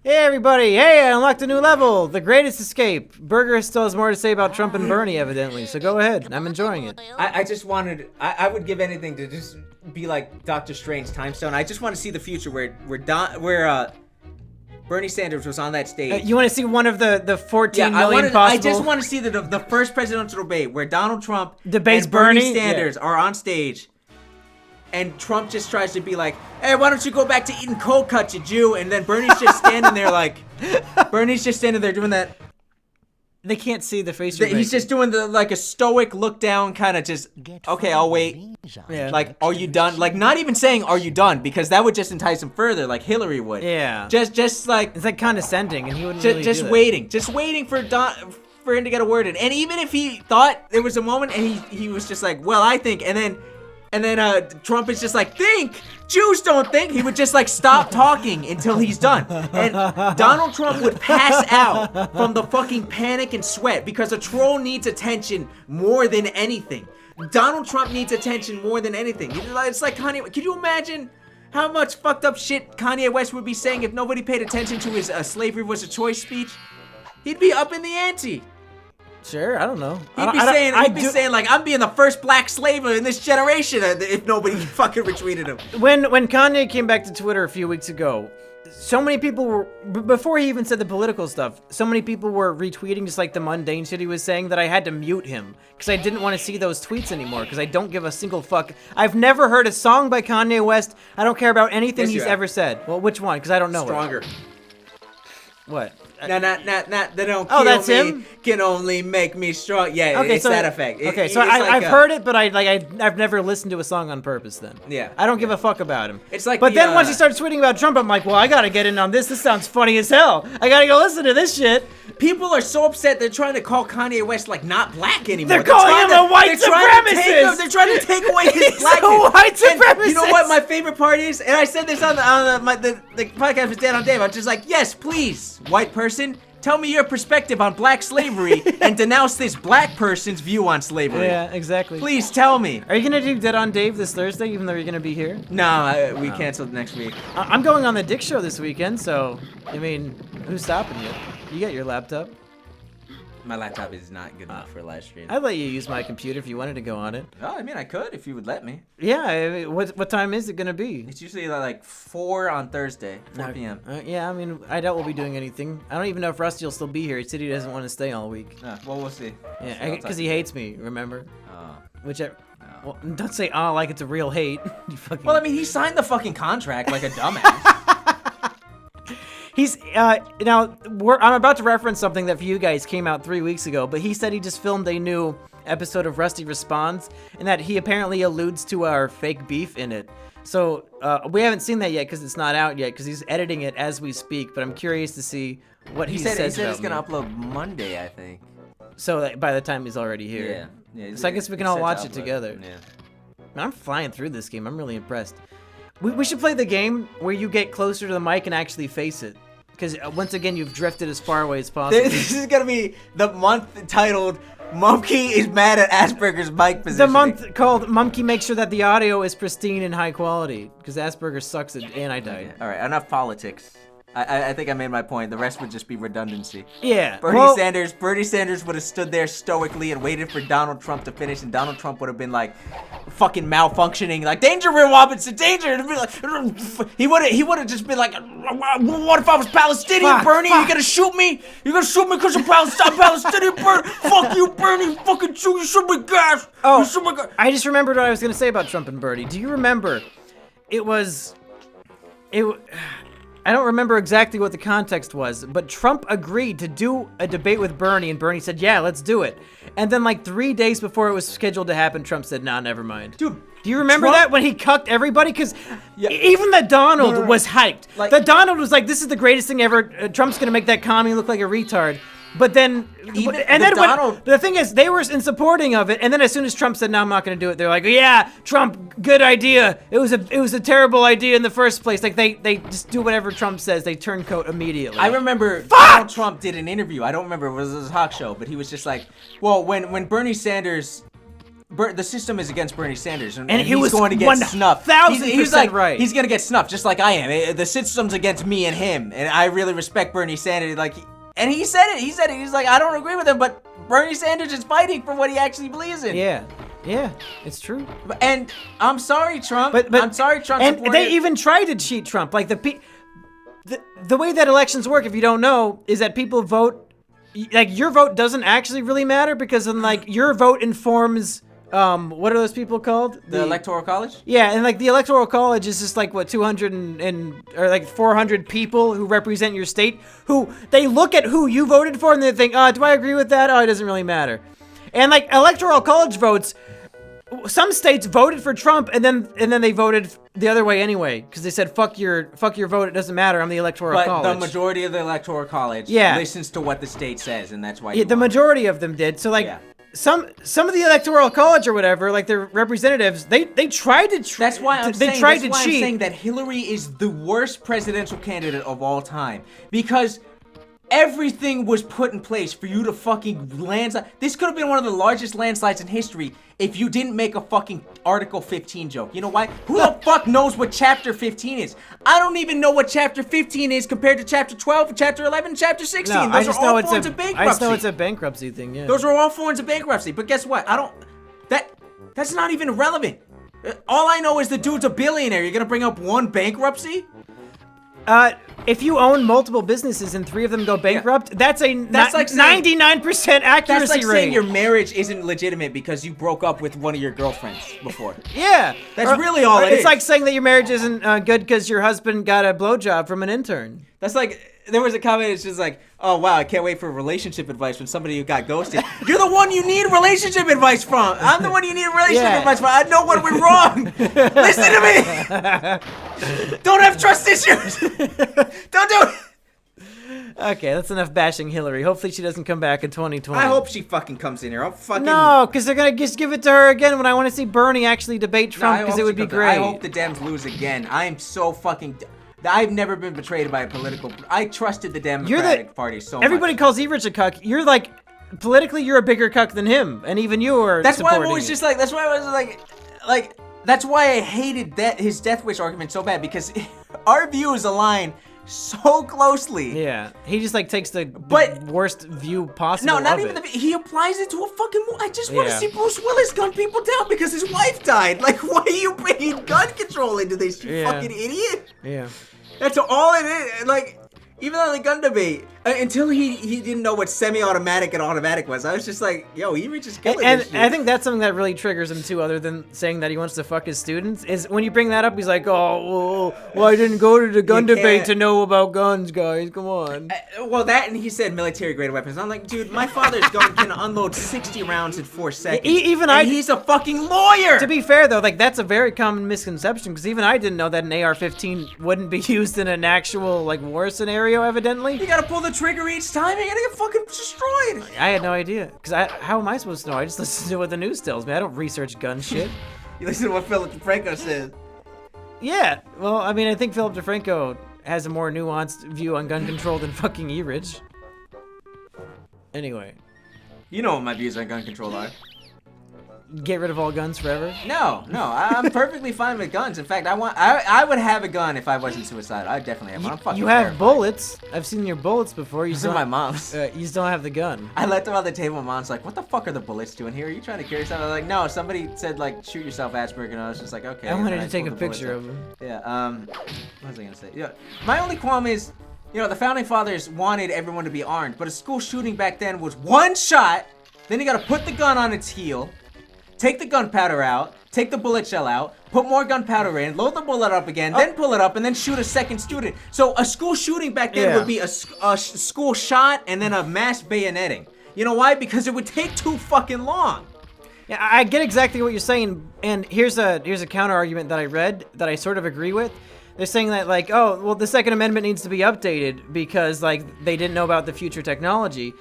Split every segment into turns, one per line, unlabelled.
Hey everybody, hey, I unlocked a new level, The Greatest Escape. Burger still has more to say about Trump and Bernie, evidently, so go ahead, I'm enjoying it.
I just wanted, I would give anything to just be like Doctor Strange Time Stone. I just want to see the future where Bernie Sanders was on that stage.
You want to see one of the 14 million possible?
I just want to see the first presidential debate where Donald Trump
debates
and Bernie
Bernie?
Sanders are on stage. And Trump just tries to be like, hey, why don't you go back to eating cold cuts, you Jew? And then Bernie's just standing there like, doing that.
They can't see the face you're
He's just doing like a stoic look down kind of just, okay, I'll wait.
Yeah.
Like, are you done? Like, not even saying, are you done? Because that would just entice him further, like Hillary would.
Yeah.
Just like.
It's like condescending, and he wouldn't really
Just
do
waiting. Just waiting for him to get a word in. And even if he thought there was a moment and he was just like, well, I think, and then Trump is just like, think! Jews don't think! He would just like stop talking until he's done. And Donald Trump would pass out from the fucking panic and sweat because a troll needs attention more than anything. Donald Trump needs attention more than anything. It's like Kanye. Can you imagine how much fucked up shit Kanye West would be saying if nobody paid attention to his slavery was a choice speech? He'd be up in the ante.
Sure, I don't know.
He'd be saying like, I'm being the first black slave in this generation if nobody fucking retweeted him.
When Kanye came back to Twitter a few weeks ago, so many people were, before he even said the political stuff, so many people were retweeting just like the mundane shit he was saying that I had to mute him because I didn't want to see those tweets anymore because I don't give a single fuck. I've never heard a song by Kanye West. I don't care about anything he's ever said. Well, which one? Because I don't know.
Stronger.
What?
No, not they don't
kill
that's
me,
him? Can only make me strong. Yeah, okay, it's that effect.
I've heard it, but I've never listened to a song on purpose then.
Yeah.
I don't give a fuck about him.
It's like
But then once he started tweeting about Trump, I'm like, well, I gotta get in on this. This sounds funny as hell. I gotta go listen to this shit.
People are so upset they're trying to call Kanye West like not black anymore.
They're calling him a white supremacist.
They're trying to take away his blackness.
A white supremacist.
And you know what my favorite part is? And I said this on the podcast with Dan on Dave. I'm just like, yes, please, white person. Tell me your perspective on black slavery and denounce this black person's view on slavery.
Yeah, exactly.
Please tell me.
Are you gonna do Dead on Dave this Thursday, even though you're gonna be here?
No, we canceled next week.
I'm going on the Dick Show this weekend, so, I mean, who's stopping you? You got your laptop.
My laptop is not good enough for a live stream.
I'd let you use my computer if you wanted to go on it.
Oh, I mean, I could if you would let me.
Yeah, I mean, what time is it gonna be?
It's usually like 4 on Thursday, 4 p.m.
Yeah, I mean, I doubt we'll be doing anything. I don't even know if Rusty will still be here. He said he doesn't want to stay all week.
Well, we'll see.
Yeah, because he hates me, remember?
Oh.
Whichever. No. Well, don't say, oh, like it's a real hate. You fucking...
Well, I mean, he signed the fucking contract like a dumbass.
He's, now, I'm about to reference something that for you guys came out 3 weeks ago, but he said he just filmed a new episode of Rusty Responds, and that he apparently alludes to our fake beef in it. So, we haven't seen that yet because it's not out yet, because he's editing it as we speak, but I'm curious to see what he says about me.
He said he's gonna upload Monday, I think.
So, by the time he's already here.
Yeah.
So I guess we can all watch it together.
Yeah.
Man, I'm flying through this game. I'm really impressed. We should play the game where you get closer to the mic and actually face it. Because once again, you've drifted as far away as possible.
This is going to be the month titled, Mumkey is mad at Asperger's mic positioning.
The month called Mumkey makes sure that the audio is pristine and high quality. Because Asperger sucks at and I died.
Okay. All right, enough politics. I think I made my point. The rest would just be redundancy.
Yeah.
Bernie Sanders would have stood there stoically and waited for Donald Trump to finish, and Donald Trump would have been like fucking malfunctioning, like danger, Will Robinson, danger. He would have just been like, what if I was Palestinian, Bernie? You gonna shoot me? You gonna shoot me because I'm Palestinian, Bernie? Fuck you, Bernie. Fucking shoot. You shoot me gas.
Oh,
you shoot me gas.
I just remembered what I was gonna say about Trump and Bernie. Do you remember? I don't remember exactly what the context was, but Trump agreed to do a debate with Bernie, and Bernie said, yeah, let's do it. And then like 3 days before it was scheduled to happen, Trump said, nah, never mind.
Dude,
do you remember that when he cucked everybody? Because even the Donald was hyped. Like, the Donald was like, this is the greatest thing ever. Trump's going to make that commie look like a retard. But then, the thing is, they were in supporting of it, and then as soon as Trump said, "No, I'm not going to do it," they're like, "Yeah, Trump, good idea. It was a terrible idea in the first place." Like they just do whatever Trump says. They turncoat immediately.
I remember Donald Trump did an interview. I don't remember, it was a talk show, but he was just like, "Well, when Bernie Sanders the system is against Bernie Sanders, and
he
he's
was
going to get snuffed.
1000%
like,
right.
He's going to get snuffed, just like I am. The system's against me and him, and I really respect Bernie Sanders. Like, and he said it. He's like, I don't agree with him, but Bernie Sanders is fighting for what he actually believes in.
Yeah, it's true.
And I'm sorry, Trump.
But
I'm sorry, Trump.
And they even tried to cheat Trump. Like the way that elections work, if you don't know, is that people vote. Like your vote doesn't actually really matter because then like your vote informs. What are those people called?
The Electoral College?
Yeah, and like the Electoral College is just like what 200 or like 400 people who represent your state. Who they look at who you voted for and they think, oh, do I agree with that? Oh, it doesn't really matter. And like Electoral College votes. Some states voted for Trump and then they voted the other way anyway because they said fuck your vote, it doesn't matter, I'm the Electoral College.
But the majority of the Electoral College listens to what the state says, and that's why
the majority of them did. So like some of the Electoral College or whatever, like their representatives, they tried to
That's why I'm
cheat.
I'm saying that Hillary is the worst presidential candidate of all time because everything was put in place for you to fucking landslide. This could have been one of the largest landslides in history if you didn't make a fucking Article 15 joke. You know why? Who the fuck knows what Chapter 15 is? I don't even know what Chapter 15 is compared to Chapter 12, Chapter 11, Chapter 16.
No,
Those are all forms of bankruptcy.
I just know it's a bankruptcy thing, yeah.
Those are all forms of bankruptcy. But guess what? That's not even relevant. All I know is the dude's a billionaire. You're gonna bring up one bankruptcy?
If you own multiple businesses and 3 of them go bankrupt, that's like 99% accuracy
That's like
rate.
saying your marriage isn't legitimate because you broke up with one of your girlfriends before.
Yeah.
That's really all it is.
It's like saying that your marriage isn't good because your husband got a blowjob from an intern.
That's like, there was a comment, it's just like, oh wow, I can't wait for relationship advice from somebody who got ghosted. You're the one you need relationship advice from. I'm the one you need relationship advice from. I know what went wrong. Listen to me. Don't have trust issues. Don't do it.
Okay, that's enough bashing Hillary. Hopefully she doesn't come back in 2020.
I hope she fucking comes in here.
No, because they're going to just give it to her again when I want to see Bernie actually debate Trump because it would be great.
I hope the Dems lose again. I am so fucking... I've never been betrayed by a political... I trusted the Democratic Party so much.
Everybody calls Everett a cuck. You're like... Politically, you're a bigger cuck than him. And even you are
That's why I'm always just like... That's why I was like... That's why I hated his Death Wish argument so bad. Because our views align so closely.
Yeah. He just like takes the worst view possible.
No, not even he applies it to a fucking... I just want to see Bruce Willis gun people down because his wife died. Like, why are you bringing gun control into this, you fucking idiot?
Yeah.
That's all it is. Like, even on the gun debate, until he didn't know what semi-automatic and automatic was, I was just like, yo, he reaches killing this shit.
And I think that's something that really triggers him too, other than saying that he wants to fuck his students, is when you bring that up, he's like, oh, well, I didn't go to the gun debate to know about guns, guys, come on.
Well, that, and he said military-grade weapons. I'm like, dude, my father's gun can unload 60 rounds in 4 seconds. He's a fucking lawyer!
To be fair, though, like, that's a very common misconception, because even I didn't know that an AR-15 wouldn't be used in an actual, like, war scenario, evidently.
You gotta pull the trigger each time, you're gonna get fucking destroyed.
I had no idea, because how am I supposed to know? I just listen to what the news tells me. I don't research gun shit.
You listen to what Philip DeFranco says.
Yeah, well, I mean, I think Philip DeFranco has a more nuanced view on gun control than fucking E-Ridge. Anyway.
You know what my views on gun control are.
Get rid of all guns forever?
No, I'm perfectly fine with guns. In fact, I would have a gun if I wasn't suicidal. I'd definitely have one. I'm fucking
You have
terrified.
bullets. I've seen your bullets before.
These are my mom's.
You just don't have the gun.
I left them on the table. My mom's like, what the fuck are the bullets doing here? Are you trying to kill yourself? I was like, no, somebody said, like, shoot yourself, Asperger, and I was just like, okay.
I wanted to take a picture of him.
Yeah, what was I gonna say? Yeah, my only qualm is, you know, the Founding Fathers wanted everyone to be armed, but a school shooting back then was one shot, then you gotta put the gun on its heel, take the gunpowder out, take the bullet shell out, put more gunpowder in, load the bullet up again, then pull it up, and then shoot a second student. So a school shooting back then would be a school shot and then a mass bayoneting. You know why? Because it would take too fucking long.
Yeah, I get exactly what you're saying, and here's a counter argument that I read that I sort of agree with. They're saying that, like, oh, well, the Second Amendment needs to be updated because, like, they didn't know about the future technology.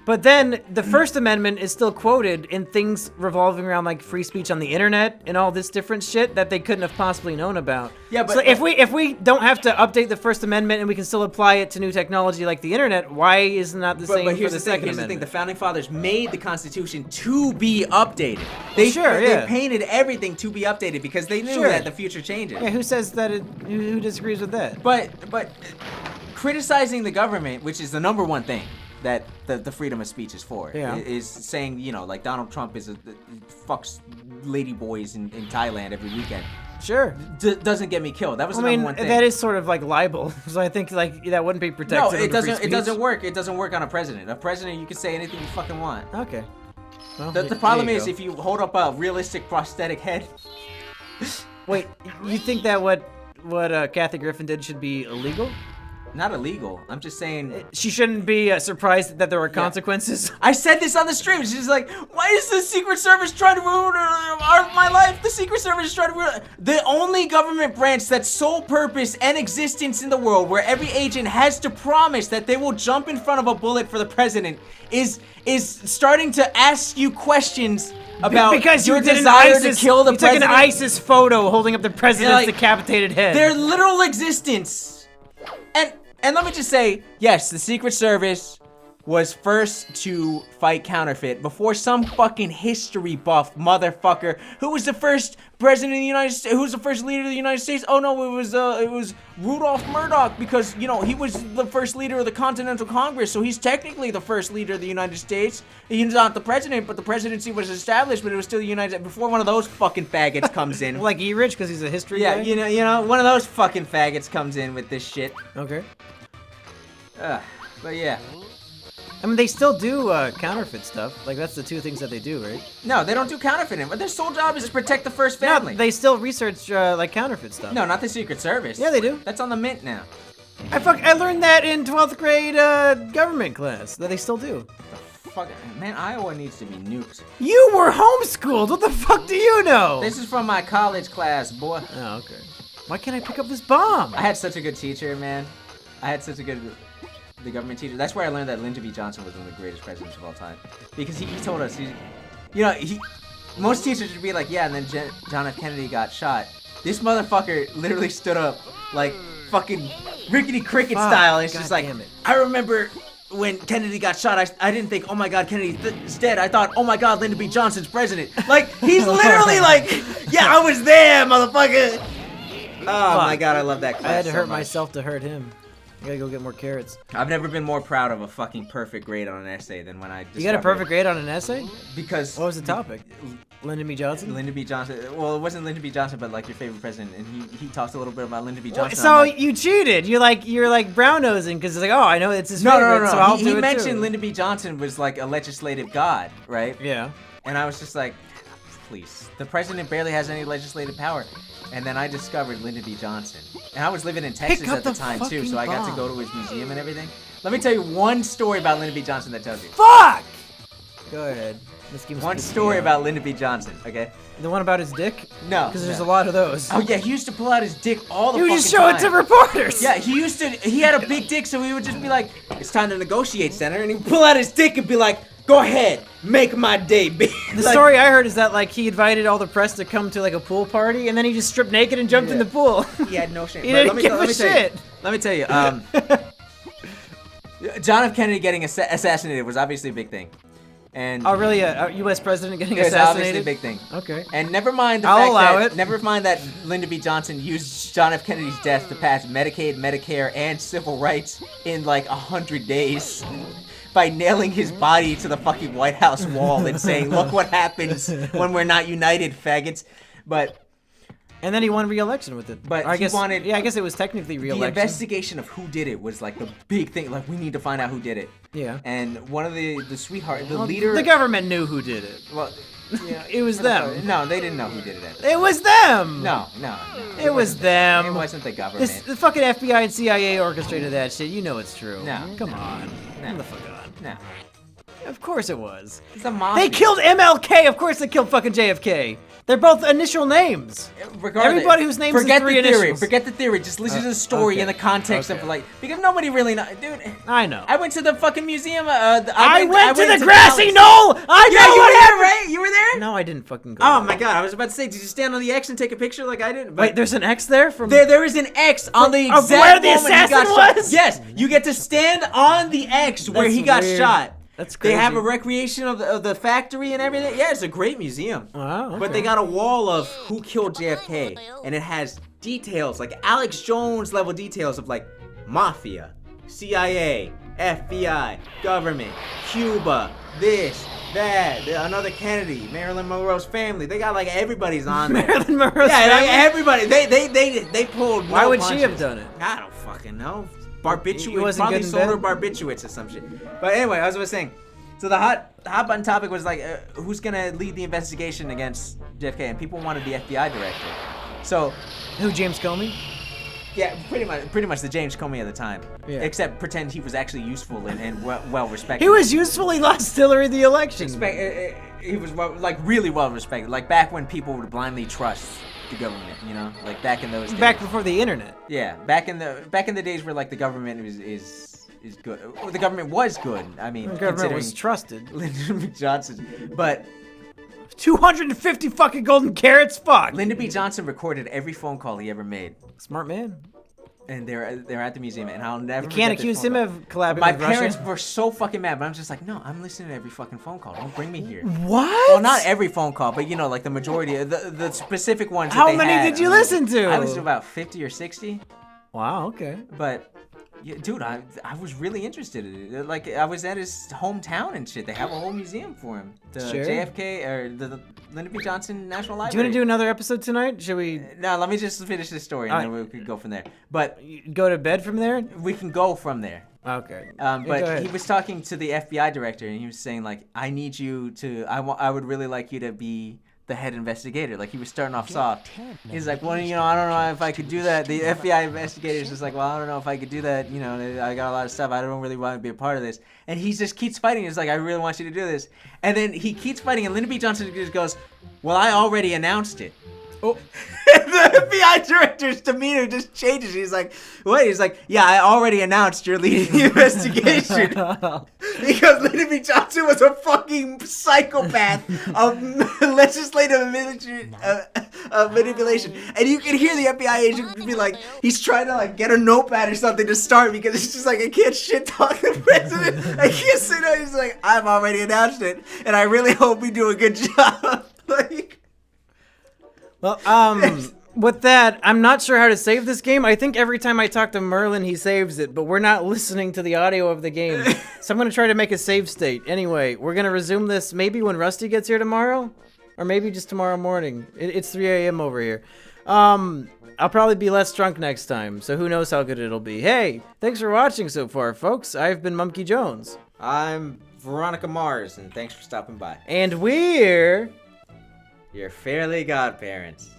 But then the First Amendment is still quoted in things revolving around like free speech on the internet and all this different shit that they couldn't have possibly known about.
Yeah, but
so if we don't have to update the First Amendment and we can still apply it to new technology like the internet, why is it not the same
But here's
for the
the thing.
Second
Here's the thing.
Amendment?
The founding fathers made the Constitution to be updated. They painted everything to be updated because they knew that the future changes.
Yeah, who says that? Who disagrees with that?
But criticizing the government, which is the number one thing that the freedom of speech is for, is saying, you know, like Donald Trump fucks lady boys in Thailand every weekend.
Sure.
Doesn't get me killed. That was the number one thing.
That is sort of like libel. So I think like that wouldn't be protected.
No, it doesn't. It doesn't work. It doesn't work on a president. A president, you can say anything you fucking want.
Okay. Well,
the problem is if you hold up a realistic prosthetic head.
Wait, you think that what Kathy Griffin did should be illegal?
Not illegal. I'm just saying
she shouldn't be surprised that there were consequences.
I said this on the stream. She's like, "Why is the Secret Service trying to ruin my life? The Secret Service is trying to ruin." The only government branch that's sole purpose and existence in the world, where every agent has to promise that they will jump in front of a bullet for the president, is starting to ask you questions about
because
your
you did
desire
ISIS,
to kill the president.
You took an ISIS photo holding up the president's decapitated head.
Their literal existence. And let me just say, yes, the Secret Service was first to fight counterfeit before some fucking history buff motherfucker who was the first president of the United States, who was the first leader of the United States. Oh no, it was Rudolph Murdoch, because, you know, he was the first leader of the Continental Congress, so he's technically the first leader of the United States. He's not the president, but the presidency was established, but it was still the United States. Before one of those fucking faggots comes in.
Like E-Rich, because he's a history guy?
Yeah, you know, one of those fucking faggots comes in with this shit.
Okay.
But yeah.
I mean, they still do counterfeit stuff. Like, that's the two things that they do, right?
No, they don't do counterfeiting. But their sole job is to protect the first family.
No, they still research, like, counterfeit stuff.
No, not the Secret Service.
Yeah, they do.
That's on the mint now.
I learned that in 12th grade government class, that they still do.
Fuck, man, Iowa needs to be nuked.
You were homeschooled. What the fuck do you know?
This is from my college class, boy.
Oh, okay. Why can't I pick up this bomb?
I had such a good teacher, man. I had such a good... The government teacher. That's where I learned that Lyndon B. Johnson was one of the greatest presidents of all time. Because he told us, most teachers would be like, yeah, and then John F. Kennedy got shot. This motherfucker literally stood up like fucking rickety cricket style. And it's just like, I remember when Kennedy got shot, I didn't think, oh my god, Kennedy's dead. I thought, oh my god, Lyndon B. Johnson's president. Like, he's literally like, yeah, I was there, motherfucker. Oh my god, I love that class.
I had to hurt myself to hurt him. I gotta go get more carrots.
I've never been more proud of a fucking perfect grade on an essay than when I discovered...
You got a perfect grade on an essay?
Because...
What was the topic? Lyndon B. Johnson?
Lyndon B. Johnson. Well, it wasn't Lyndon B. Johnson, but like your favorite president, and he talked a little bit about Lyndon B. Johnson.
So you cheated. You're like brown nosing because it's like, oh, I know it's his favorite. No. So I'll do it
He mentioned
too.
Lyndon B. Johnson was like a legislative god, right?
Yeah.
And I was just like, please, the president barely has any legislative power. And then I discovered Lyndon B. Johnson. And I was living in Texas at the time, too, so I got to go to his museum and everything. Let me tell you one story about Lyndon B. Johnson that tells you.
Fuck! Go ahead.
One story about Lyndon B. Johnson, okay?
The one about his dick?
No.
Because there's a lot of those.
Oh, yeah, he used to pull out his dick all the fucking time.
You just show it to reporters!
Yeah, he had a big dick, so he would just be like, it's time to negotiate, Senator. And he'd pull out his dick and be like, go ahead, make my day, bitch.
The story I heard is that like he invited all the press to come to like a pool party, and then he just stripped naked and jumped in the pool.
He had no shame.
He didn't give a shit.
Let me tell you, John F. Kennedy getting assassinated was obviously a big thing. And
oh, really? A U.S. president getting
assassinated?
assassinated?
Obviously a big thing.
Okay.
And never mind the never mind that Lyndon B. Johnson used John F. Kennedy's death to pass Medicaid, Medicare, and civil rights in like 100 days. By nailing his body to the fucking White House wall and saying, look what happens when we're not united, faggots.
And then he won re-election with it.
But I
guess it was technically re-election.
The investigation of who did it was like the big thing. Like, we need to find out who did it.
Yeah.
And one of the leader...
The government knew who did it.
Well,
yeah, it was them.
No, they didn't know who did it.
It was them!
No.
It was them.
It wasn't the government.
The fucking FBI and CIA orchestrated that shit. You know it's true.
No.
Come on.
No.
Come the fuck on.
No.
Of course it was.
It's a mafia.
They killed MLK. Of course they killed fucking JFK. They're both initial names.
Regardless,
everybody whose names is 3 initials.
Forget the theory. Just listen to the story in the context of like, because nobody really knows. Dude,
I know.
I went to the fucking museum.
I went to the grassy knoll. I know
you
what
were there,
happened.
right? You were there?
No, I didn't fucking go.
Oh my god, I was about to say, did you stand on the X and take a picture like I did? But
wait, there's an X there from.
There is an X on the exact
where the
moment he got
assassin
shot.
was?
Yes, you get to stand on the X where
That's
he got
weird.
shot.
That's crazy.
They have a recreation of the factory and everything. Yeah, it's a great museum.
Wow. Okay.
But they got a wall of who killed JFK, and it has details like Alex Jones level details of like mafia, CIA, FBI, government, Cuba, this, that, another Kennedy, Marilyn Monroe's family. They got like everybody's on there.
Marilyn Monroe's
yeah,
family?
like, everybody. They pulled.
Why
no
would
punches.
she have done it?
I don't fucking know.
He
Barbiturates.
wasn't
Probably
good in
sold her
bed?
barbiturates or some shit. But anyway, as I was saying, so the hot button topic was like, who's gonna lead the investigation against JFK? And people wanted the FBI director. So,
Who, James Comey?
yeah, pretty much the James Comey of the time.
Yeah.
Except pretend he was actually useful and well respected.
He was useful. He lost Hillary the election.
He was really well respected. Like back when people would blindly trust the government, you know, like back in those days.
Back before the internet.
Yeah, back in the days where like the government is good. Or the government was good. I mean,
The government was
considering
trusted.
Lyndon B. Johnson, but
250 fucking golden carrots. Fuck.
Lyndon B. Johnson recorded every phone call he ever made,
Smart man.
and they're at the museum, and I'll never.
You can't
forget this
accuse
phone
him
call.
of collaborating
My
with
parents
Russia.
were so fucking mad, but I'm just like, no, I'm listening to every fucking phone call. Don't bring me here.
What?
Well, not every phone call, but you know, like the majority of the specific ones.
How
that they
many
had.
did you listen to?
I listened to about 50 or 60,
Wow. Okay.
but. Yeah, dude, I was really interested in it. Like, I was at his hometown and shit. They have a whole museum for him. The
Sure.
JFK, or the Lyndon B. Johnson National
Do you
Library.
want to do another episode tonight? Should we
No, let me just finish this story, and then we could go from there. But
go to bed from there?
we can go from there.
Okay.
But
go ahead.
he was talking to the FBI director, and he was saying, like, I need you to, I would really like you to be the head investigator. Like, he was starting off soft. He's like, well, you know, I don't know if I could do that. The FBI investigator's just like, well, I don't know if I could do that. You know, I got a lot of stuff. I don't really want to be a part of this. And he just keeps fighting. He's like, I really want you to do this. And then he keeps fighting, and Lyndon B. Johnson just goes, well, I already announced it. Oh. The FBI director's demeanor just changes. He's like, what? He's like, yeah, I already announced you're leading the investigation. Because Lyndon B. Johnson was a fucking psychopath of legislative manipulation. And you can hear the FBI agent be like, he's trying to like get a notepad or something to start because it's just like, I can't shit talk the president. I can't say no. He's like, I've already announced it, and I really hope we do a good job. Like.
Well, with that, I'm not sure how to save this game. I think every time I talk to Merlin, he saves it, but we're not listening to the audio of the game. So I'm going to try to make a save state. Anyway, we're going to resume this maybe when Rusty gets here tomorrow, or maybe just tomorrow morning. It's 3 a.m. over here. I'll probably be less drunk next time, so who knows how good it'll be. Hey, thanks for watching so far, folks. I've been Mumkey Jones.
I'm Veronica Mars, and thanks for stopping by.
And we're...
Your fairly godparents.